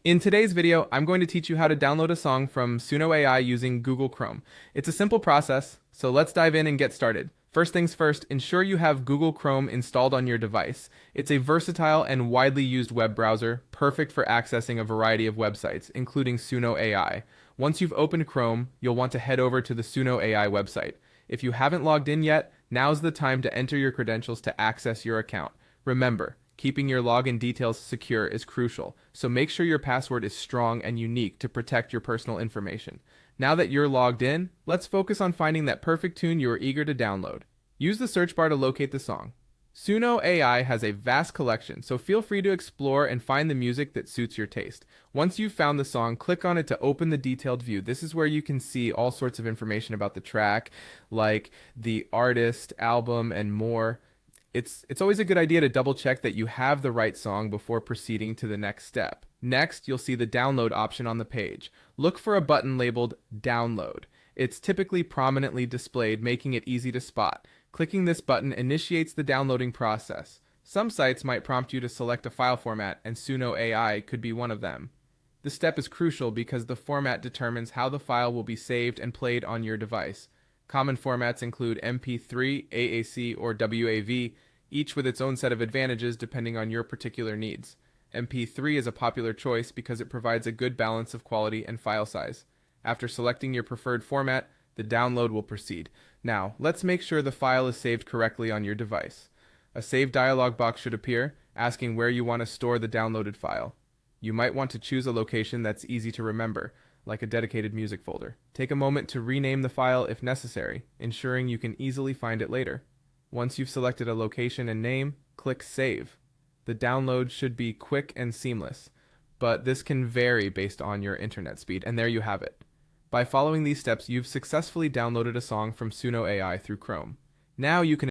In today's video, I'm going to teach you how to download a song from Suno AI using Google Chrome. It's a simple process, so let's dive in and get started. First things first, ensure you have Google Chrome installed on your device. It's a versatile and widely used web browser, perfect for accessing a variety of websites, including Suno AI. Once you've opened Chrome, you'll want to head over to the Suno AI website. If you haven't logged in yet, now's the time to enter your credentials to access your account. Remember, keeping your login details secure is crucial, so make sure your password is strong and unique to protect your personal information. Now that you're logged in, let's focus on finding that perfect tune you are eager to download. Use the search bar to locate the song. Suno AI has a vast collection, so feel free to explore and find the music that suits your taste. Once you've found the song, click on it to open the detailed view. This is where you can see all sorts of information about the track, like the artist, album, and more. It's always a good idea to double check that you have the right song before proceeding to the next step. Next, you'll see the download option on the page. Look for a button labeled Download. It's typically prominently displayed, making it easy to spot. Clicking this button initiates the downloading process. Some sites might prompt you to select a file format, and Suno AI could be one of them. This step is crucial because the format determines how the file will be saved and played on your device. Common formats include MP3, AAC, or WAV, each with its own set of advantages depending on your particular needs. MP3 is a popular choice because it provides a good balance of quality and file size. After selecting your preferred format, the download will proceed. Now, let's make sure the file is saved correctly on your device. A save dialog box should appear, asking where you want to store the downloaded file. You might want to choose a location that's easy to remember, like a dedicated music folder. Take a moment to rename the file if necessary, ensuring you can easily find it later. Once you've selected a location and name, click Save. The download should be quick and seamless, but this can vary based on your internet speed, and there you have it. By following these steps, you've successfully downloaded a song from Suno AI through Chrome. Now you can